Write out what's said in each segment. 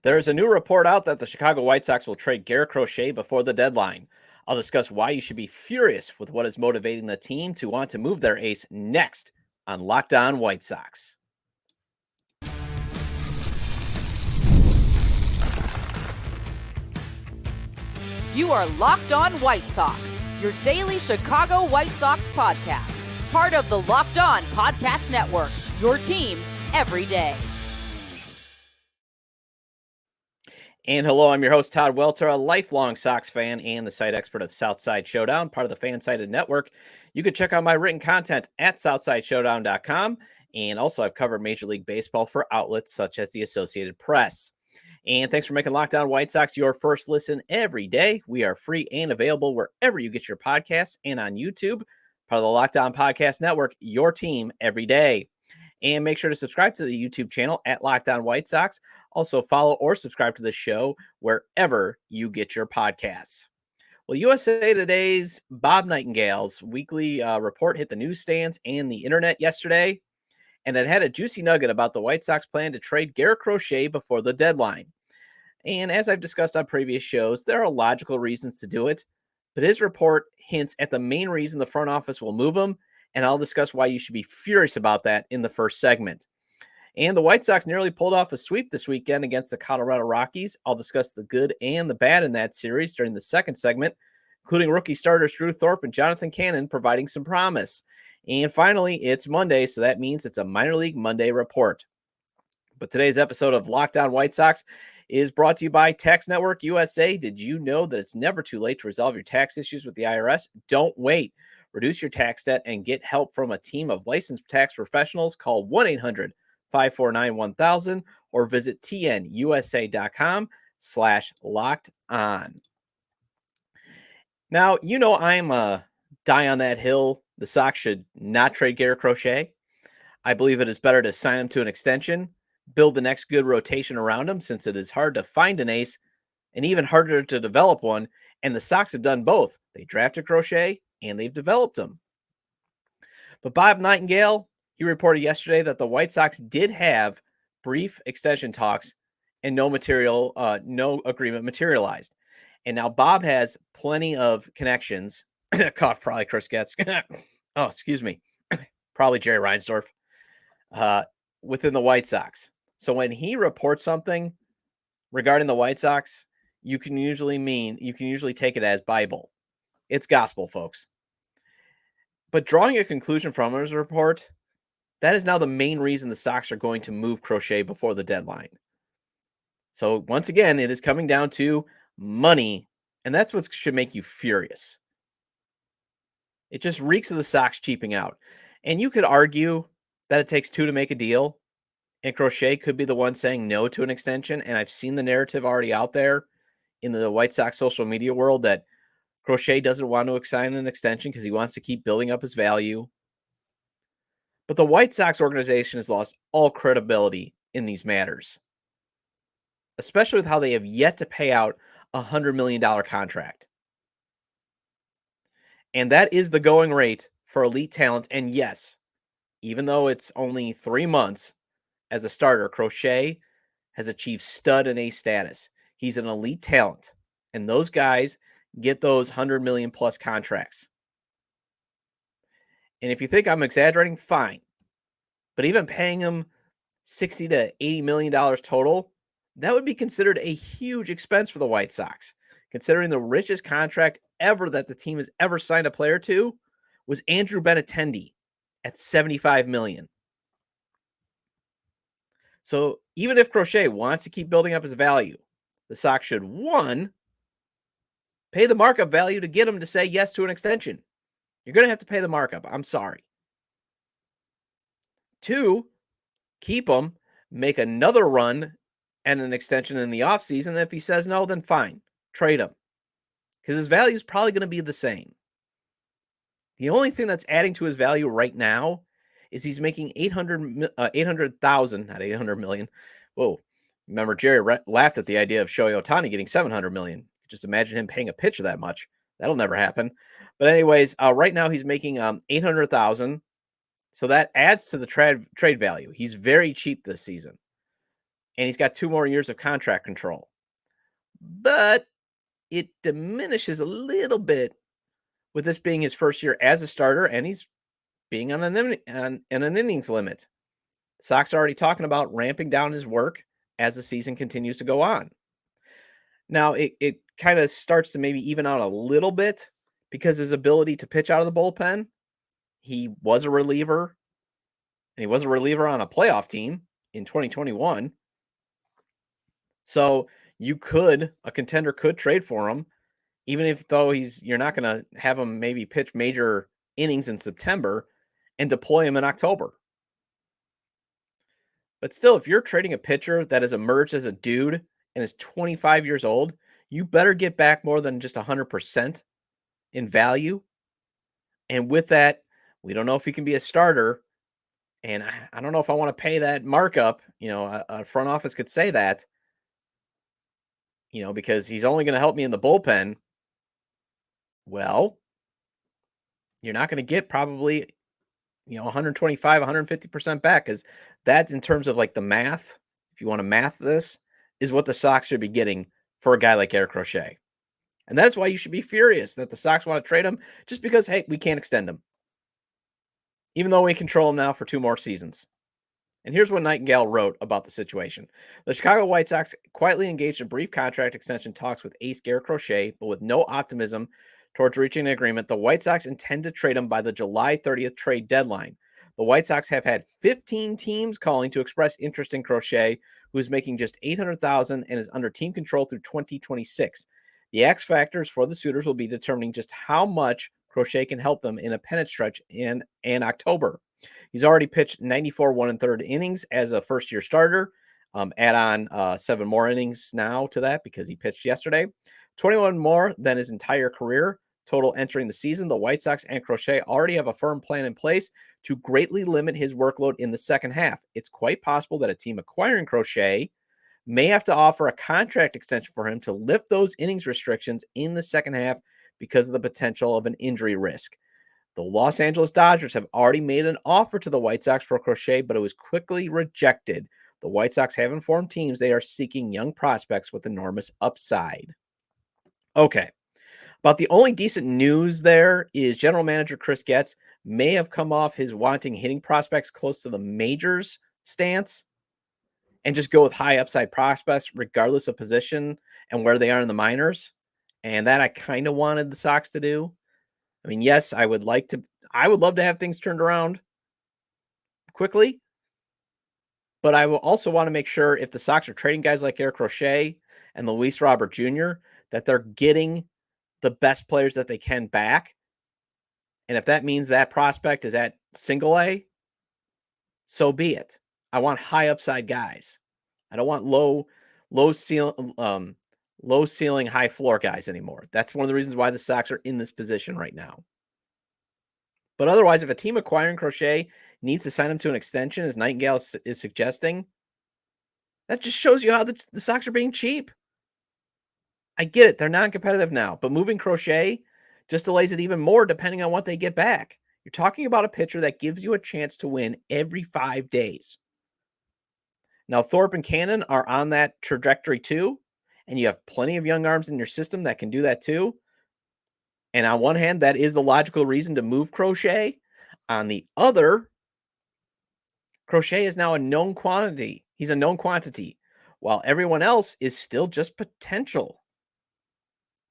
There is a new report out that the Chicago White Sox will trade Garrett Crochet before the deadline. I'll discuss why you should be furious with what is motivating the team to want to move their ace next on Locked On White Sox. You are Locked On White Sox, your daily Chicago White Sox podcast. Part of the Locked On Podcast Network, your team every day. And hello, I'm your host, Todd Welter, a lifelong Sox fan and the site expert of Southside Showdown, part of the Fansided Network. You can check out my written content at southsideshowdown.com. And also, I've covered Major League Baseball for outlets such as the Associated Press. And thanks for making Locked On White Sox your first listen every day. We are free and available wherever you get your podcasts and on YouTube, part of the Locked On Podcast Network, your team every day. And make sure to subscribe to the YouTube channel at Locked On White Sox. Also follow or subscribe to the show wherever you get your podcasts. Well, USA Today's Bob Nightengale's weekly report hit the newsstands and the internet yesterday, and it had a juicy nugget about the White Sox plan to trade Garrett Crochet before the deadline. And as I've discussed on previous shows, there are logical reasons to do it, but his report hints at the main reason the front office will move him, and I'll discuss why you should be furious about that in the first segment. And the White Sox nearly pulled off a sweep this weekend against the Colorado Rockies. I'll discuss the good and the bad in that series during the second segment, including rookie starters Drew Thorpe and Jonathan Cannon providing some promise. And finally, it's Monday, so that means it's a Minor League Monday report. But today's episode of Locked On White Sox is brought to you by Tax Network USA. Did you know that it's never too late to resolve your tax issues with the IRS? Don't wait. Reduce your tax debt and get help from a team of licensed tax professionals. Call 1-800-549-1000 or visit tnusa.com/locked on. Now, you know I'm a die on that hill. The Sox should not trade Garrett Crochet. I believe it is better to sign him to an extension, build the next good rotation around him, since it is hard to find an ace and even harder to develop one. And the Sox have done both. They drafted Crochet and they've developed him. But Bob Nightengale, he reported yesterday that the White Sox did have brief extension talks and no agreement materialized. And now Bob has plenty of connections. Cough, probably Chris Getz. Oh, excuse me. Probably Jerry Reinsdorf within the White Sox. So when he reports something regarding the White Sox, you can usually take it as Bible. It's gospel, folks. But drawing a conclusion from his report, that is now the main reason the Sox are going to move Crochet before the deadline. So once again, it is coming down to money, and that's what should make you furious. It just reeks of the Sox cheaping out. And you could argue that it takes two to make a deal, and Crochet could be the one saying no to an extension. And I've seen the narrative already out there in the White Sox social media world that Crochet doesn't want to sign an extension because he wants to keep building up his value. But the White Sox organization has lost all credibility in these matters, especially with how they have yet to pay out a $100 million contract. And that is the going rate for elite talent. And yes, even though it's only 3 months as a starter, Crochet has achieved stud and ace status. He's an elite talent, and those guys get those $100 million plus contracts. And if you think I'm exaggerating, fine. But even paying him $60 to $80 million total, that would be considered a huge expense for the White Sox, considering the richest contract ever that the team has ever signed a player to was Andrew Benintendi at $75 million. So even if Crochet wants to keep building up his value, the Sox should, one, pay the markup value to get him to say yes to an extension. You're going to have to pay the markup. I'm sorry. 2, keep him, make another run and an extension in the offseason. And if he says no, then fine, trade him, because his value is probably going to be the same. The only thing that's adding to his value right now is he's making $800,000, not $800 million. Whoa. Remember, Jerry laughed at the idea of Shohei Ohtani getting $700 million. Just imagine him paying a pitcher that much. That'll never happen. But anyways, right now he's making $800,000. So that adds to the trade value. He's very cheap this season. and he's got 2 more years of contract control. But it diminishes a little bit with this being his first year as a starter, and he's being on an innings limit. The Sox are already talking about ramping down his work as the season continues to go on. Now, it kind of starts to maybe even out a little bit because his ability to pitch out of the bullpen, he was a reliever, and he was a reliever on a playoff team in 2021. So a contender could trade for him, even if though you're not going to have him maybe pitch major innings in September and deploy him in October. But still, if you're trading a pitcher that has emerged as a dude and is 25 years old, you better get back more than just 100% in value. And with that, we don't know if he can be a starter. And I don't know if I want to pay that markup. A front office could say that, because he's only going to help me in the bullpen. Well, you're not going to get probably 125, 150% back, because that's in terms of like the math. If you want to math this, is what the Sox should be getting for a guy like Garrett Crochet. And that's why you should be furious that the Sox want to trade him, just because, hey, we can't extend him, even though we control him now for 2 more seasons. And here's what Nightengale wrote about the situation. The Chicago White Sox quietly engaged in brief contract extension talks with ace Garrett Crochet, but with no optimism towards reaching an agreement. The White Sox intend to trade him by the July 30th trade deadline. The White Sox have had 15 teams calling to express interest in Crochet, who is making just $800,000 and is under team control through 2026. The X factors for the suitors will be determining just how much Crochet can help them in a pennant stretch in October. He's already pitched 94 1/3 innings as a first-year starter. Add on 7 more innings now to that because he pitched yesterday. 21 more than his entire career total entering the season. The White Sox and Crochet already have a firm plan in place to greatly limit his workload in the second half. It's quite possible that a team acquiring Crochet may have to offer a contract extension for him to lift those innings restrictions in the second half because of the potential of an injury risk. The Los Angeles Dodgers have already made an offer to the White Sox for Crochet, but it was quickly rejected. The White Sox have informed teams they are seeking young prospects with enormous upside. Okay. About the only decent news there is general manager Chris Getz may have come off his wanting hitting prospects close to the majors stance and just go with high upside prospects regardless of position and where they are in the minors. And that I kind of wanted the Sox to do. I mean, yes, I would love to have things turned around quickly, but I will also want to make sure if the Sox are trading guys like Garrett Crochet and Luis Robert Jr., that they're getting the best players that they can back. And if that means that prospect is at single A, so be it. I want high upside guys. I don't want low ceiling, high floor guys anymore. That's one of the reasons why the Sox are in this position right now. But otherwise, if a team acquiring Crochet needs to sign him to an extension, as Nightengale is suggesting, that just shows you how the Sox are being cheap. I get it. They're non-competitive now, but moving Crochet just delays it even more depending on what they get back. You're talking about a pitcher that gives you a chance to win every 5 days. Now, Thorpe and Cannon are on that trajectory too, and you have plenty of young arms in your system that can do that too. And on one hand, that is the logical reason to move Crochet. On the other, Crochet is now a known quantity. He's a known quantity, while everyone else is still just potential.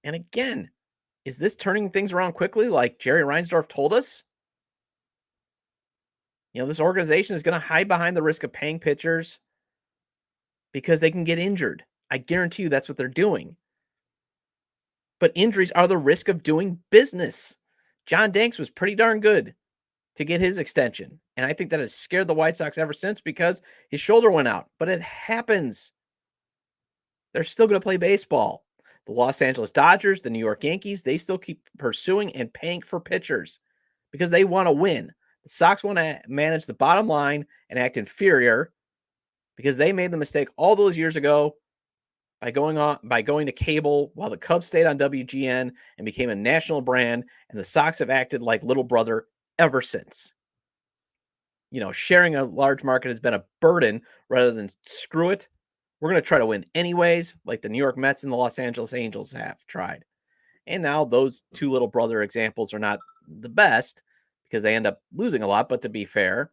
And again, is this turning things around quickly like Jerry Reinsdorf told us? This organization is going to hide behind the risk of paying pitchers because they can get injured. I guarantee you that's what they're doing. But injuries are the risk of doing business. John Danks was pretty darn good to get his extension. And I think that has scared the White Sox ever since because his shoulder went out. But it happens. They're still going to play baseball. The Los Angeles Dodgers, the New York Yankees, they still keep pursuing and paying for pitchers because they want to win. The Sox want to manage the bottom line and act inferior because they made the mistake all those years ago by going to cable while the Cubs stayed on WGN and became a national brand, and the Sox have acted like little brother ever since. Sharing a large market has been a burden rather than screw it. We're going to try to win anyways, like the New York Mets and the Los Angeles Angels have tried. And now those two little brother examples are not the best because they end up losing a lot. But to be fair,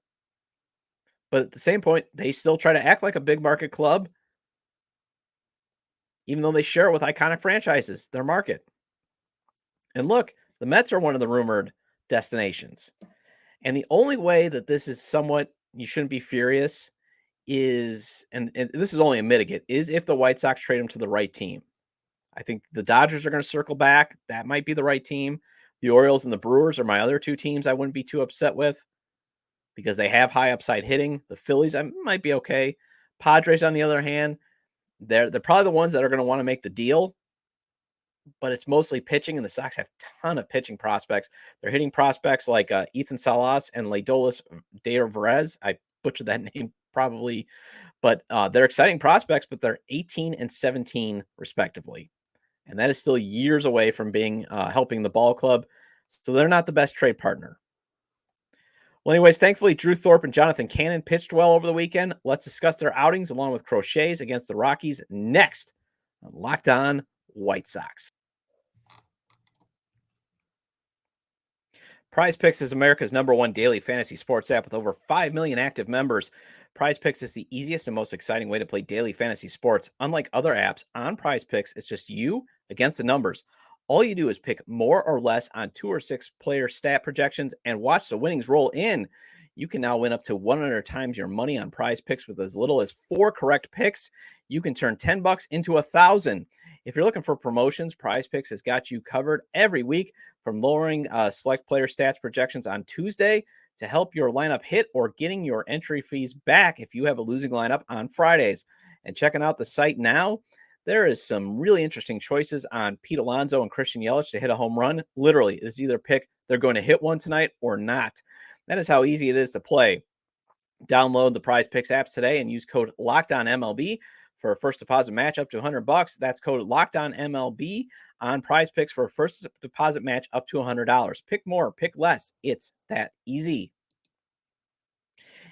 but at the same point, they still try to act like a big market club, even though they share it with iconic franchises, their market. And look, the Mets are one of the rumored destinations. And the only way that this is somewhat, you shouldn't be furious, is, and this is only a mitigate, is if the White Sox trade him to the right team. I think the Dodgers are going to circle back. That might be the right team. The Orioles and the Brewers are my other two teams I wouldn't be too upset with because they have high upside hitting. The Phillies might be okay. Padres, on the other hand, they're probably the ones that are going to want to make the deal, but it's mostly pitching, and the Sox have a ton of pitching prospects. They're hitting prospects like Ethan Salas and Leodolis de Verez. I butchered that name probably, but they're exciting prospects, but they're 18 and 17 respectively. And that is still years away from being helping the ball club. So they're not the best trade partner. Well, anyways, thankfully, Drew Thorpe and Jonathan Cannon pitched well over the weekend. Let's discuss their outings along with Crochet's against the Rockies next on Locked On White Sox. PrizePicks is America's #1 daily fantasy sports app with over 5 million active members. PrizePicks is the easiest and most exciting way to play daily fantasy sports. Unlike other apps, on PrizePicks, it's just you against the numbers. All you do is pick more or less on 2 or 6 player stat projections and watch the winnings roll in. You can now win up to 100 times your money on PrizePicks with as little as 4 correct picks. You can turn $10 into $1,000. If you're looking for promotions, PrizePicks has got you covered every week, from lowering select player stats projections on Tuesday to help your lineup hit, or getting your entry fees back if you have a losing lineup on Fridays. And checking out the site now, there is some really interesting choices on Pete Alonso and Christian Yelich to hit a home run. Literally, it's either pick they're going to hit one tonight or not. That is how easy it is to play. Download the PrizePicks apps today and use code LOCKEDONMLB for a first deposit match up to $100. That's code LOCKEDONMLB on PrizePicks for a first deposit match up to $100. Pick more, pick less. It's that easy.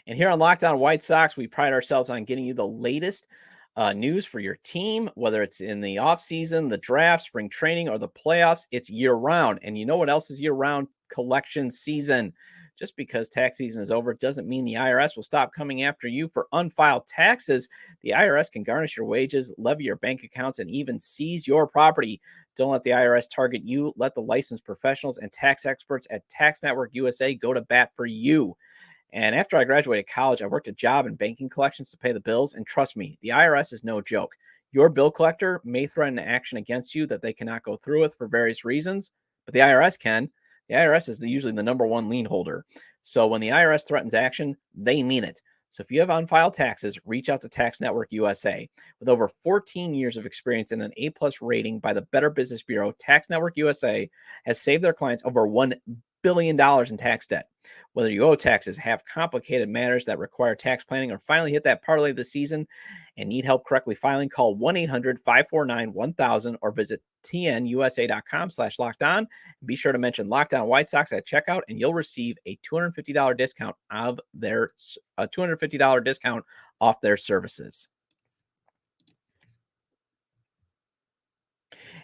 And here on Locked On White Sox, we pride ourselves on getting you the latest news for your team, whether it's in the offseason, the draft, spring training, or the playoffs. It's year-round. And you know what else is year-round? Collection season. Just because tax season is over doesn't mean the IRS will stop coming after you for unfiled taxes. The IRS can garnish your wages, levy your bank accounts, and even seize your property. Don't let the IRS target you. Let the licensed professionals and tax experts at Tax Network USA go to bat for you. And after I graduated college, I worked a job in banking collections to pay the bills. And trust me, the IRS is no joke. Your bill collector may threaten action against you that they cannot go through with for various reasons, but the IRS can. The IRS is usually the #1 lien holder. So when the IRS threatens action, they mean it. So if you have unfiled taxes, reach out to Tax Network USA. With over 14 years of experience and an A+ rating by the Better Business Bureau, Tax Network USA has saved their clients over $1 billion in tax debt. Whether you owe taxes, have complicated matters that require tax planning, or finally hit that parlay of the season and need help correctly filing, call 1-800-549-1000 or visit tnusa.com/lockedon. Be sure to mention Locked On White Sox at checkout, and you'll receive a $250 discount off their services.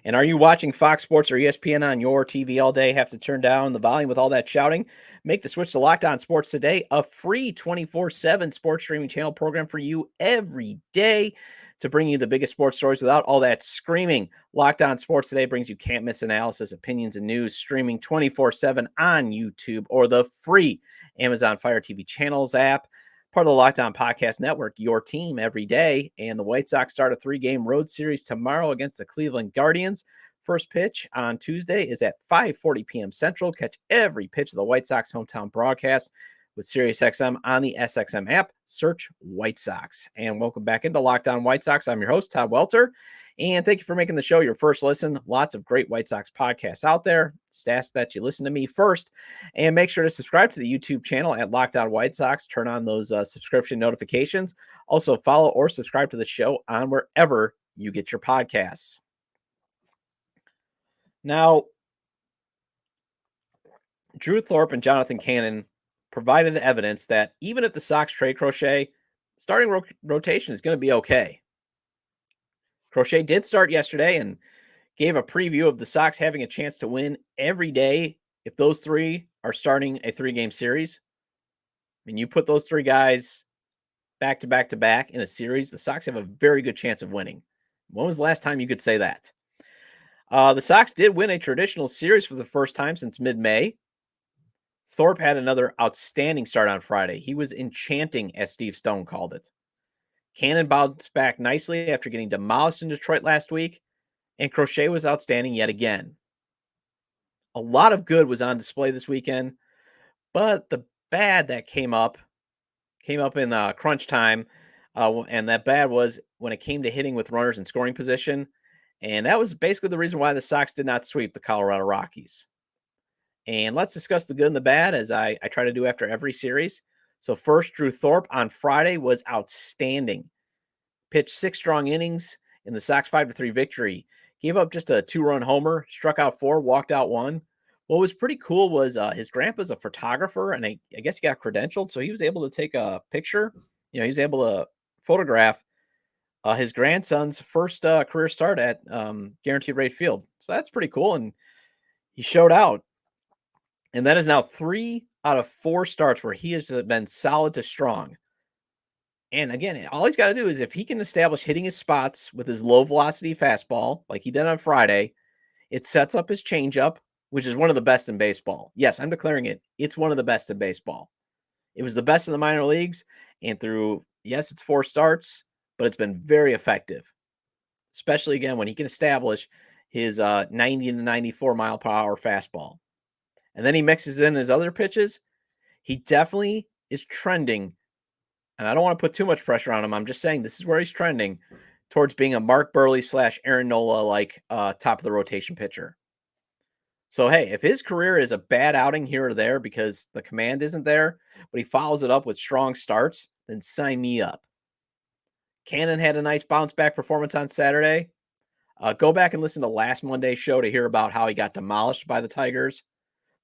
And are you watching Fox Sports or ESPN on your TV all day? Have to turn down the volume with all that shouting? Make the switch to Locked On Sports today, a free 24/7 sports streaming channel program for you every day to bring you the biggest sports stories without all that screaming. Locked On Sports Today brings you can't-miss analysis, opinions, and news, streaming 24/7 on YouTube or the free Amazon Fire TV channels app. Part of the Locked On Podcast Network, your team every day. And the White Sox start a 3-game road series tomorrow against the Cleveland Guardians. First pitch on Tuesday is at 5:40 p.m. Central. Catch every pitch of the White Sox hometown broadcast with SiriusXM on the SXM app. Search White Sox. And welcome back into Locked On White Sox. I'm your host, Todd Welter. And thank you for making the show your first listen. Lots of great White Sox podcasts out there. Just ask that you listen to me first. And make sure to subscribe to the YouTube channel at Locked On White Sox. Turn on those subscription notifications. Also follow or subscribe to the show on wherever you get your podcasts. Now, Drew Thorpe and Jonathan Cannon provided evidence that even if the Sox trade Crochet, starting rotation is going to be okay. Crochet did start yesterday and gave a preview of the Sox having a chance to win every day if those three are starting a 3-game series. I mean, you put those three guys back to back to back in a series, the Sox have a very good chance of winning. When was the last time you could say that? The Sox did win a traditional series for the first time since mid-May. Thorpe had another outstanding start on Friday. He was enchanting, as Steve Stone called it. Cannon bounced back nicely after getting demolished in Detroit last week, and Crochet was outstanding yet again. A lot of good was on display this weekend, but the bad that came up in crunch time, and that bad was when it came to hitting with runners in scoring position, and that was basically the reason why the Sox did not sweep the Colorado Rockies. And let's discuss the good and the bad, as I try to do after every series. So first, Drew Thorpe on Friday was outstanding. Pitched 6 strong innings in the Sox 5-3 victory. Gave up just a 2-run homer, struck out 4, walked out 1. What was pretty cool was his grandpa's a photographer, and I guess he got credentialed, so he was able to take a picture. He was able to photograph his grandson's first career start at Guaranteed Rate Field. So that's pretty cool, and he showed out. And that is now 3 out of 4 starts where he has been solid to strong. And again, all he's got to do is if he can establish hitting his spots with his low velocity fastball, like he did on Friday, it sets up his changeup, which is one of the best in baseball. Yes, I'm declaring it. It's one of the best in baseball. It was the best in the minor leagues, and through, yes, it's 4 starts, but it's been very effective, especially again when he can establish his 90 to 94 mile per hour fastball. And then he mixes in his other pitches. He definitely is trending, and I don't want to put too much pressure on him. I'm just saying this is where he's trending towards being a Mark Burley / Aaron Nola like top of the rotation pitcher. So, hey, if his career is a bad outing here or there because the command isn't there, but he follows it up with strong starts, then sign me up. Cannon had a nice bounce back performance on Saturday. Go back and listen to last Monday's show to hear about how he got demolished by the Tigers.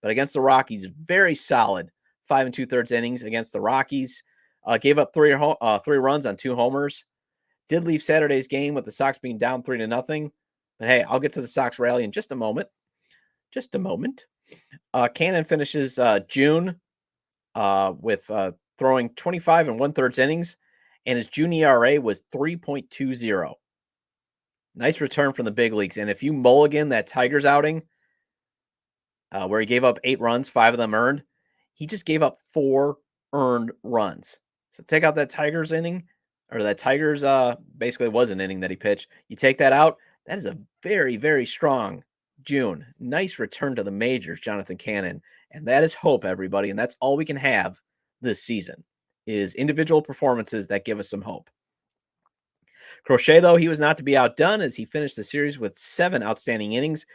But against the Rockies, very solid 5 2/3 innings against the Rockies. Gave up 3 runs on 2 homers. Did leave Saturday's game with the Sox being down 3-0. But hey, I'll get to the Sox rally in just a moment. Cannon finishes June with throwing 25 1/3 innings, and his June ERA was 3.20. Nice return from the big leagues. And if you mulligan that Tigers outing, where he gave up 8 runs, 5 of them earned, he just gave up 4 earned runs. So take out that Tigers inning, or that Tigers basically was an inning that he pitched. You take that out, that is a very, very strong June. Nice return to the majors, Jonathan Cannon. And that is hope, everybody. And that's all we can have this season is individual performances that give us some hope. Crochet, though, he was not to be outdone as he finished the series with 7 outstanding innings,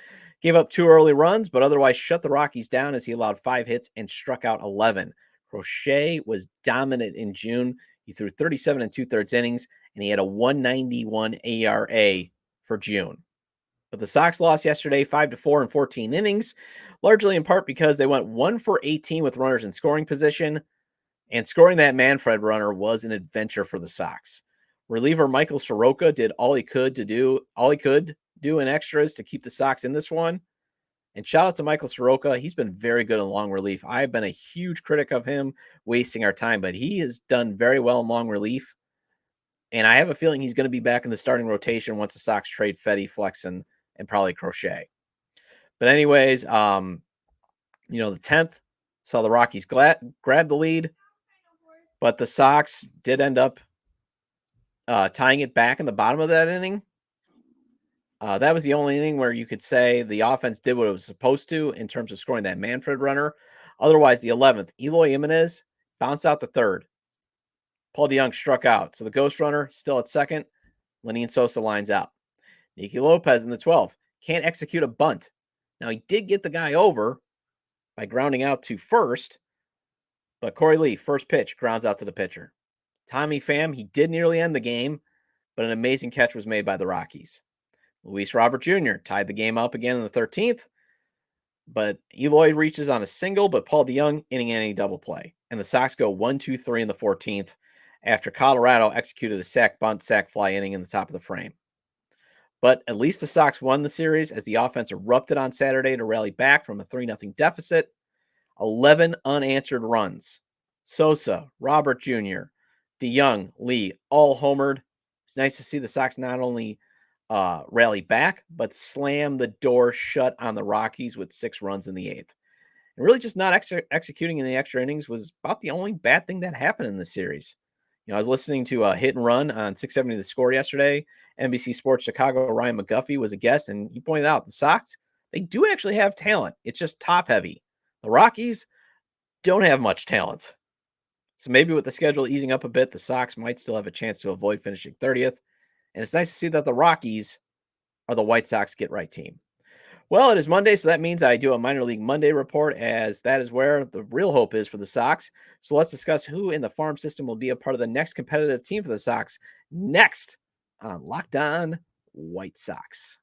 gave up 2 early runs, but otherwise shut the Rockies down as he allowed 5 hits and struck out 11. Crochet was dominant in June. He threw 37 2/3 innings, and he had a 191 ERA for June. But the Sox lost yesterday 5-4 in 14 innings, largely in part because they went 1 for 18 with runners in scoring position, and scoring that Manfred runner was an adventure for the Sox. Reliever Michael Soroka did all he could do in extras to keep the Sox in this one. And shout out to Michael Soroka. He's been very good in long relief. I've been a huge critic of him wasting our time, but he has done very well in long relief. And I have a feeling he's going to be back in the starting rotation once the Sox trade Fetty, Flexen, and probably Crochet. But anyways, the 10th saw the Rockies grab the lead, but the Sox did end up tying it back in the bottom of that inning. That was the only inning where you could say the offense did what it was supposed to in terms of scoring that Manfred runner. Otherwise, the 11th, Eloy Jimenez bounced out the 3rd. Paul DeJong struck out. So the ghost runner still at 2nd. Lenny Sosa lines out. Nicky Lopez in the 12th can't execute a bunt. Now, he did get the guy over by grounding out to 1st, but Corey Lee, first pitch, grounds out to the pitcher. Tommy Pham, he did nearly end the game, but an amazing catch was made by the Rockies. Luis Robert Jr. tied the game up again in the 13th, but Eloy reaches on a single, but Paul DeJong inning-ending double play. And the Sox go 1-2-3 in the 14th after Colorado executed a sack, bunt, sack, fly inning in the top of the frame. But at least the Sox won the series as the offense erupted on Saturday to rally back from a 3-0 deficit. 11 unanswered runs. Sosa, Robert Jr., DeYoung, Lee, all homered. It's nice to see the Sox not only rally back, but slam the door shut on the Rockies with 6 runs in the 8th. And really just not executing in the extra innings was about the only bad thing that happened in the series. I was listening to a Hit and Run on 670 The Score yesterday. NBC Sports Chicago, Ryan McGuffey was a guest, and he pointed out the Sox, they do actually have talent. It's just top heavy. The Rockies don't have much talent. So maybe with the schedule easing up a bit, the Sox might still have a chance to avoid finishing 30th. And it's nice to see that the Rockies are the White Sox get-right team. Well, it is Monday, so that means I do a Minor League Monday report, as that is where the real hope is for the Sox. So let's discuss who in the farm system will be a part of the next competitive team for the Sox next on Locked On White Sox.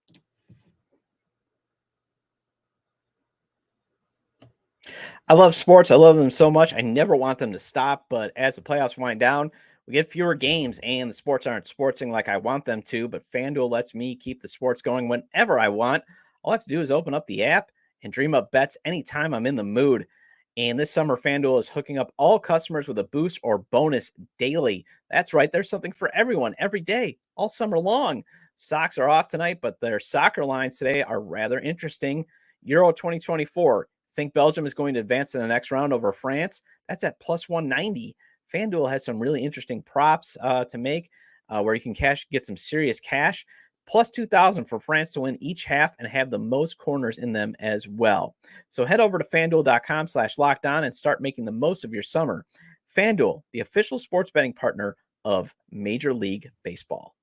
I love sports. I love them so much. I never want them to stop, but as the playoffs wind down, we get fewer games and the sports aren't sportsing like I want them to, but FanDuel lets me keep the sports going whenever I want. All I have to do is open up the app and dream up bets anytime I'm in the mood. And this summer, FanDuel is hooking up all customers with a boost or bonus daily. That's right. There's something for everyone every day, all summer long. Sox are off tonight, but their soccer lines today are rather interesting. Euro 2024. Think Belgium is going to advance to the next round over France? That's at plus 190. FanDuel has some really interesting props to make where you can get some serious cash. Plus 2,000 for France to win each half and have the most corners in them as well. So head over to FanDuel.com/lockedon and start making the most of your summer. FanDuel, the official sports betting partner of Major League Baseball.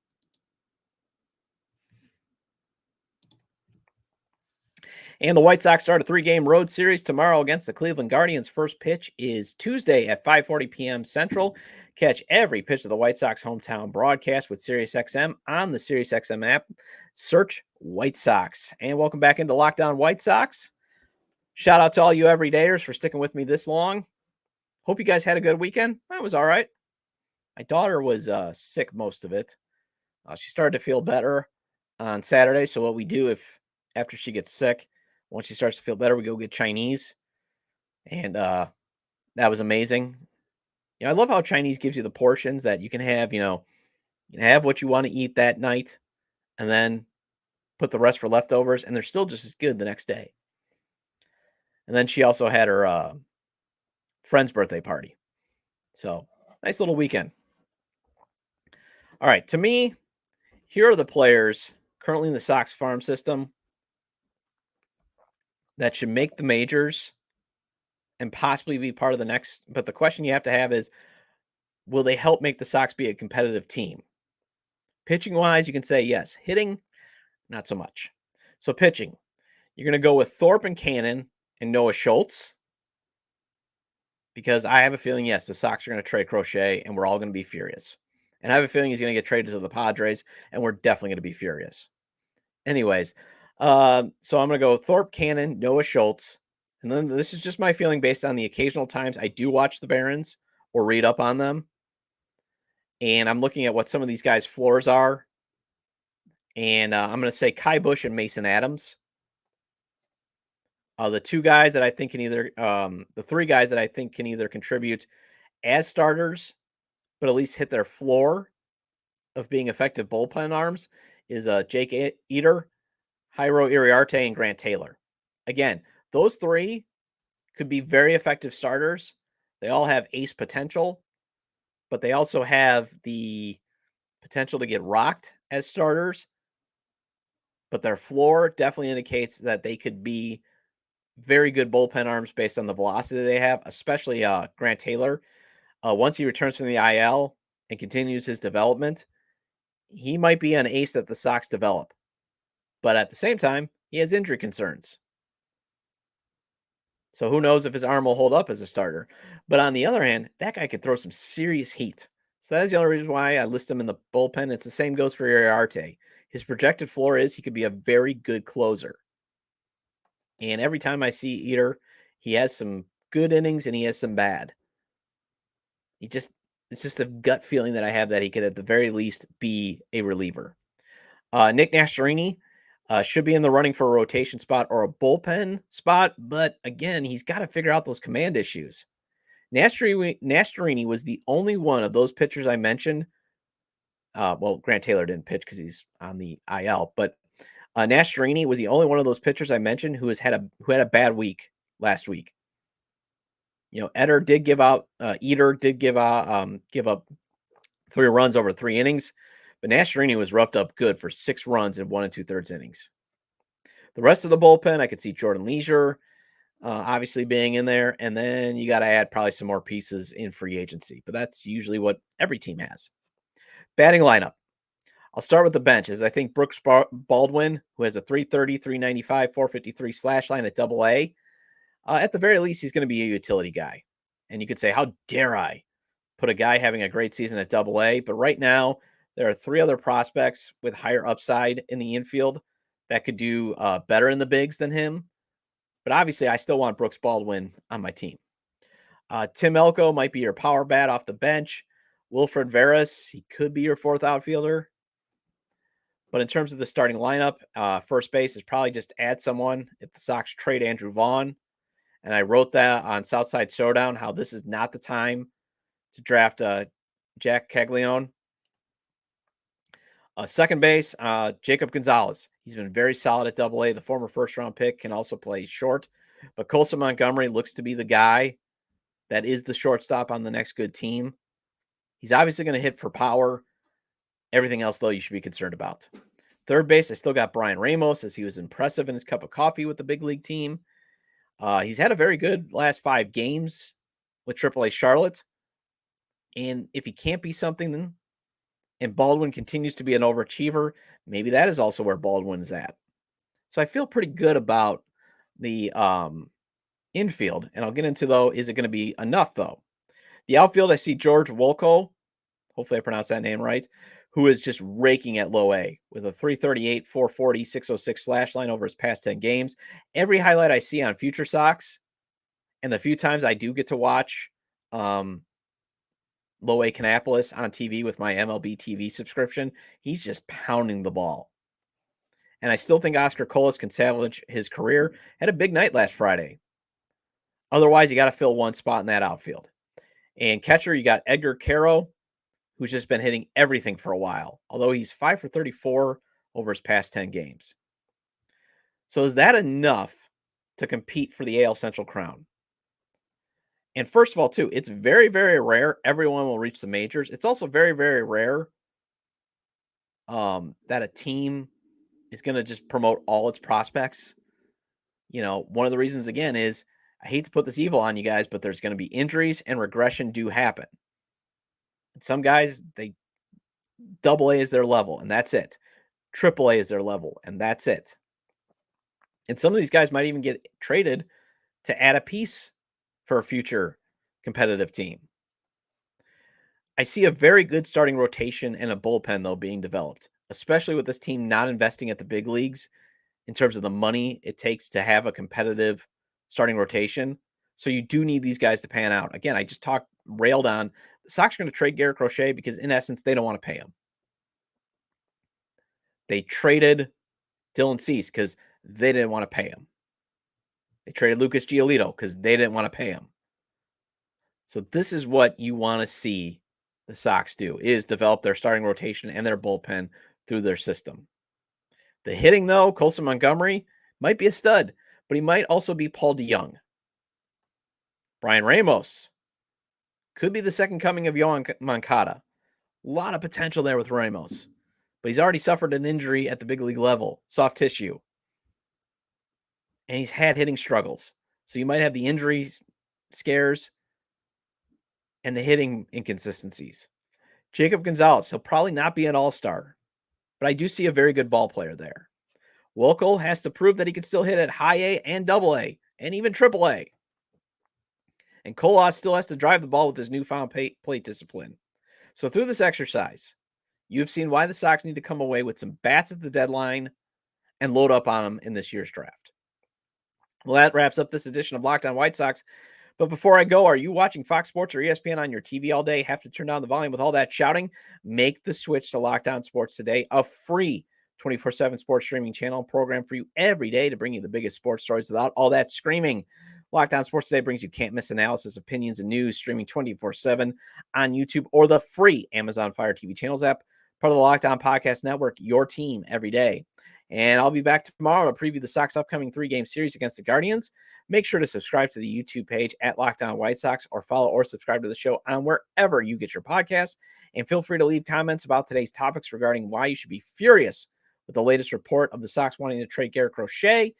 And the White Sox start a 3-game road series tomorrow against the Cleveland Guardians. First pitch is Tuesday at 5:40 p.m. Central. Catch every pitch of the White Sox hometown broadcast with SiriusXM on the SiriusXM app. Search White Sox. And welcome back into Locked On White Sox. Shout out to all you everydayers for sticking with me this long. Hope you guys had a good weekend. That was all right. My daughter was sick most of it. She started to feel better on Saturday. So what we do after she gets sick, once she starts to feel better, we go get Chinese. And that was amazing. I love how Chinese gives you the portions that you can have, you can have what you want to eat that night and then put the rest for leftovers, and they're still just as good the next day. And then she also had her friend's birthday party. So nice little weekend. All right. To me, here are the players currently in the Sox farm system that should make the majors and possibly be part of the next. But the question you have to have is, will they help make the Sox be a competitive team? Pitching wise, you can say yes. Hitting, not so much. So pitching, you're going to go with Thorpe and Cannon and Noah Schultz, because I have a feeling, yes, the Sox are going to trade Crochet and we're all going to be furious. And I have a feeling he's going to get traded to the Padres and we're definitely going to be furious. Anyways, so I'm going to go Thorpe, Cannon, Noah Schultz. And then this is just my feeling based on the occasional times I do watch the Barons or read up on them. And I'm looking at what some of these guys' floors are. And I'm going to say Kai Busch and Mason Adams. The two guys that I think can either, the three guys that I think can either contribute as starters, but at least hit their floor of being effective bullpen arms is Jake Eater, Jairo Iriarte, and Grant Taylor. Again, those three could be very effective starters. They all have ace potential, but they also have the potential to get rocked as starters. But their floor definitely indicates that they could be very good bullpen arms based on the velocity they have, especially Grant Taylor. Once he returns from the IL and continues his development, he might be an ace that the Sox develop. But at the same time, he has injury concerns. So who knows if his arm will hold up as a starter. But on the other hand, that guy could throw some serious heat. So that is the only reason why I list him in the bullpen. It's the same goes for Iriarte. His projected floor is he could be a very good closer. And every time I see Eater, he has some good innings and he has some bad. It's just a gut feeling that I have that he could at the very least be a reliever. Nick Nastrini should be in the running for a rotation spot or a bullpen spot, but again, he's got to figure out those command issues. Nastrini was the only one of those pitchers I mentioned. Well, Grant Taylor didn't pitch because he's on the IL, but Nastrini was the only one of those pitchers I mentioned who had a bad week last week. Eder did give up 3 runs over 3 innings, but Nastrini was roughed up good for 6 runs in 1 2/3 innings. The rest of the bullpen, I could see Jordan Leisure obviously being in there, and then you got to add probably some more pieces in free agency, but that's usually what every team has. Batting lineup. I'll start with the bench, as I think Brooks Baldwin, who has a 330, 395, 453 slash line at AA, at the very least, he's going to be a utility guy. And you could say, how dare I put a guy having a great season at AA? But right now, there are 3 other prospects with higher upside in the infield that could do better in the bigs than him. But obviously, I still want Brooks Baldwin on my team. Tim Elko might be your power bat off the bench. Wilfred Veras, he could be your 4th outfielder. But in terms of the starting lineup, first base is probably just add someone if the Sox trade Andrew Vaughn. And I wrote that on Southside Showdown, how this is not the time to draft Jack Caglione. Second base, Jacob Gonzalez. He's been very solid at AA. The former first-round pick can also play short. But Colson Montgomery looks to be the guy that is the shortstop on the next good team. He's obviously going to hit for power. Everything else, though, you should be concerned about. Third base, I still got Brian Ramos, as he was impressive in his cup of coffee with the big league team. He's had a very good last 5 games with AAA Charlotte. And if he can't be something, and Baldwin continues to be an overachiever, maybe that is also where Baldwin is at. So I feel pretty good about the infield. And I'll get into, though, is it going to be enough, though? The outfield, I see George Wolko, hopefully I pronounced that name right, who is just raking at low A with a 338, 440, 606 slash line over his past 10 games. Every highlight I see on Future Sox, and the few times I do get to watch low A Kannapolis on TV with my MLB TV subscription, he's just pounding the ball. And I still think Oscar Colas can salvage his career. Had a big night last Friday. Otherwise, you got to fill one spot in that outfield. And catcher, you got Edgar Caro, who's just been hitting everything for a while, although he's 5 for 34 over his past 10 games. So is that enough to compete for the AL Central crown? And first of all, too, it's very, very rare everyone will reach the majors. It's also very, very rare that a team is going to just promote all its prospects. One of the reasons, again, is I hate to put this evil on you guys, but there's going to be injuries and regression do happen. And some guys, AA is their level, and that's it. AAA is their level, and that's it. And some of these guys might even get traded to add a piece for a future competitive team. I see a very good starting rotation and a bullpen, though, being developed, especially with this team not investing at the big leagues in terms of the money it takes to have a competitive starting rotation. So you do need these guys to pan out. Again, I just railed on the Sox are going to trade Garrett Crochet because, in essence, they don't want to pay him. They traded Dylan Cease because they didn't want to pay him. They traded Lucas Giolito because they didn't want to pay him. So this is what you want to see the Sox do, is develop their starting rotation and their bullpen through their system. The hitting, though, Colson Montgomery might be a stud, but he might also be Paul DeYoung. Brian Ramos could be the second coming of Yohan Moncada. A lot of potential there with Ramos, but he's already suffered an injury at the big league level, soft tissue, and he's had hitting struggles. So you might have the injury scares and the hitting inconsistencies. Jacob Gonzalez, he'll probably not be an all-star, but I do see a very good ball player there. Wolko has to prove that he can still hit at high A and AA and even AAA. And Colas still has to drive the ball with his newfound plate discipline. So through this exercise, you've seen why the Sox need to come away with some bats at the deadline and load up on them in this year's draft. Well, that wraps up this edition of Locked On White Sox. But before I go, are you watching Fox Sports or ESPN on your TV all day? Have to turn down the volume with all that shouting? Make the switch to Locked On Sports today, a free 24/7 sports streaming channel program for you every day to bring you the biggest sports stories without all that screaming. Locked On Sports Today brings you can't miss analysis, opinions, and news streaming 24/7 on YouTube or the free Amazon Fire TV channels app, part of the Locked On Podcast Network, your team every day. And I'll be back tomorrow to preview the Sox' upcoming 3-game series against the Guardians. Make sure to subscribe to the YouTube page at Locked On White Sox or follow or subscribe to the show on wherever you get your podcasts. And feel free to leave comments about today's topics regarding why you should be furious with the latest report of the Sox wanting to trade Garrett Crochet,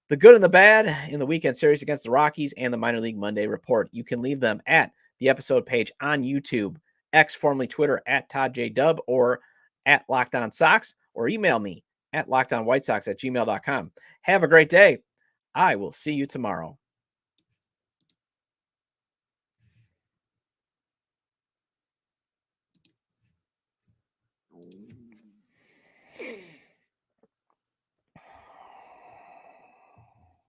the good and the bad in the weekend series against the Rockies, and the Minor League Monday report. You can leave them at the episode page on YouTube, X, formerly Twitter, at Todd J. Dub, or at Locked On Sox, or email me at lockedonwhitesox@gmail.com. Have a great day. I will see you tomorrow.